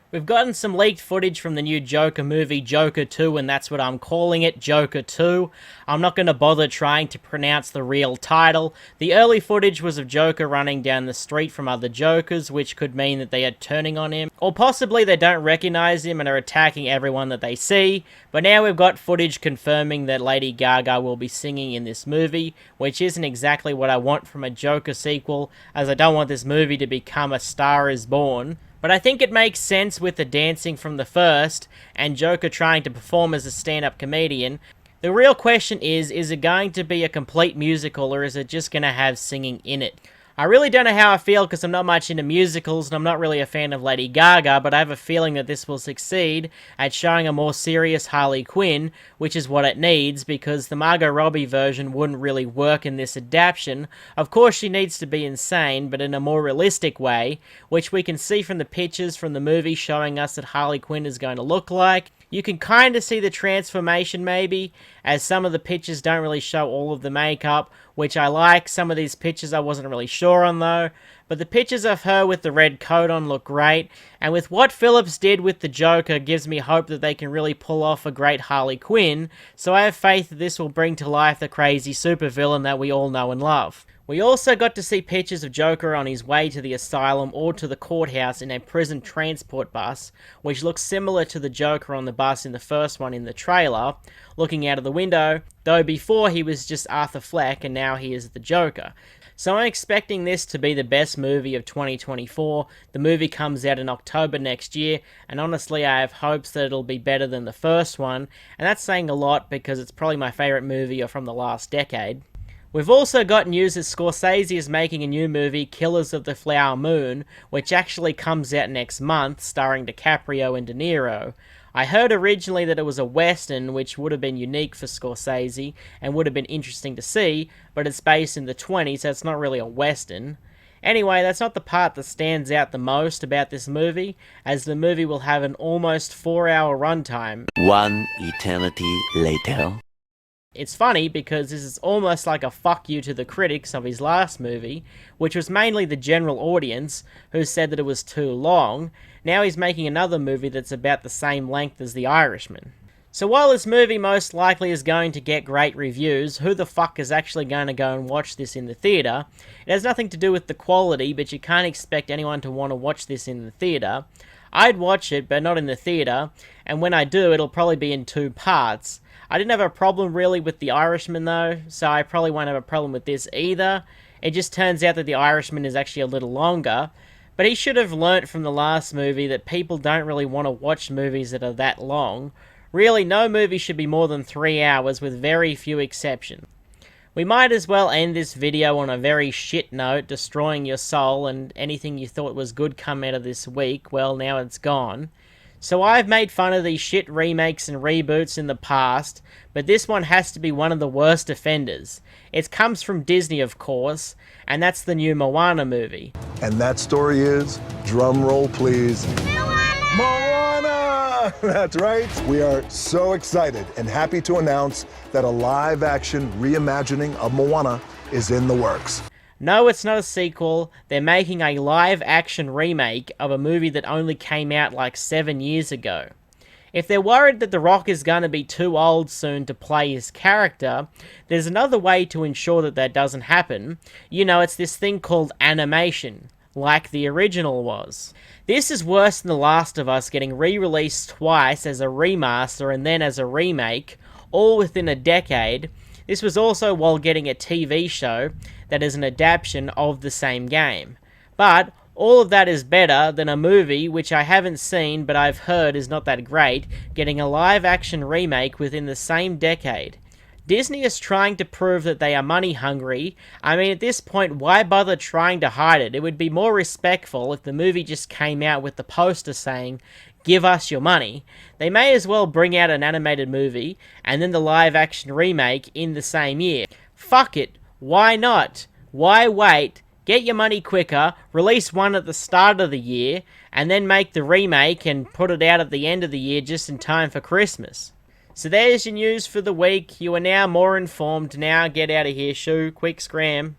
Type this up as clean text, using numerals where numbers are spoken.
We've gotten some leaked footage from the new Joker movie, Joker 2, and that's what I'm calling it, Joker 2. I'm not going to bother trying to pronounce the real title. The early footage was of Joker running down the street from other Jokers, which could mean that they are turning on him, or possibly they don't recognize him and are attacking everyone that they see. But now we've got footage confirming that Lady Gaga will be singing in this movie, which isn't exactly what I want from a Joker sequel, as I don't want this movie to become A Star Is Born. But I think it makes sense with the dancing from the first, and Joker trying to perform as a stand-up comedian. The real question is it going to be a complete musical, or is it just going to have singing in it? I really don't know how I feel because I'm not much into musicals and I'm not really a fan of Lady Gaga, but I have a feeling that this will succeed at showing a more serious Harley Quinn, which is what it needs, because the Margot Robbie version wouldn't really work in this adaptation. Of course she needs to be insane, but in a more realistic way, which we can see from the pictures from the movie showing us that Harley Quinn is going to look like. You can kind of see the transformation maybe, as some of the pictures don't really show all of the makeup, which I like. Some of these pictures I wasn't really sure on though, but the pictures of her with the red coat on look great, and with what Phillips did with the Joker gives me hope that they can really pull off a great Harley Quinn, so I have faith that this will bring to life the crazy supervillain that we all know and love. We also got to see pictures of Joker on his way to the asylum or to the courthouse in a prison transport bus, which looks similar to the Joker on the bus in the first one in the trailer, looking out of the window, though before he was just Arthur Fleck and now he is the Joker. So I'm expecting this to be the best movie of 2024. The movie comes out in October next year, and honestly I have hopes that it'll be better than the first one, and that's saying a lot because it's probably my favourite movie from the last decade. We've also got news that Scorsese is making a new movie, Killers of the Flower Moon, which actually comes out next month, starring DiCaprio and De Niro. I heard originally that it was a western, which would have been unique for Scorsese and would have been interesting to see, but it's based in the 20s, so it's not really a western. Anyway, that's not the part that stands out the most about this movie, as the movie will have an almost 4-hour runtime. One eternity later. It's funny because this is almost like a fuck you to the critics of his last movie, which was mainly the general audience who said that it was too long. Now he's making another movie that's about the same length as The Irishman. So while this movie most likely is going to get great reviews, who the fuck is actually going to go and watch this in the theatre? It has nothing to do with the quality, but you can't expect anyone to want to watch this in the theatre. I'd watch it, but not in the theatre, and when I do, it'll probably be in 2 parts. I didn't have a problem really with The Irishman though, so I probably won't have a problem with this either. It just turns out that The Irishman is actually a little longer, but he should have learnt from the last movie that people don't really want to watch movies that are that long. Really, no movie should be more than 3 hours with very few exceptions. We might as well end this video on a very shit note, destroying your soul, and anything you thought was good come out of this week, well now it's gone. So I've made fun of these shit remakes and reboots in the past, but this one has to be one of the worst offenders. It comes from Disney, of course, and that's the new Moana movie. And that story is, drum roll please, Moana! That's right. We are so excited and happy to announce that a live-action reimagining of Moana is in the works. No, it's not a sequel. They're making a live-action remake of a movie that only came out like 7 years ago. If they're worried that The Rock is going to be too old soon to play his character, there's another way to ensure that that doesn't happen. You know, it's this thing called animation, like the original was. This is worse than The Last of Us getting re-released twice as a remaster and then as a remake, all within a decade. This was also while getting a TV show that is an adaptation of the same game. But all of that is better than a movie, which I haven't seen but I've heard is not that great, getting a live-action remake within the same decade. Disney is trying to prove that they are money hungry. I mean, at this point, why bother trying to hide it? It would be more respectful if the movie just came out with the poster saying, "Give us your money." They may as well bring out an animated movie and then the live-action remake in the same year. Fuck it. Why not? Why wait? Get your money quicker, release one at the start of the year, and then make the remake and put it out at the end of the year just in time for Christmas. So there's your news for the week. You are now more informed. Now get out of here, shoo. Quick scram.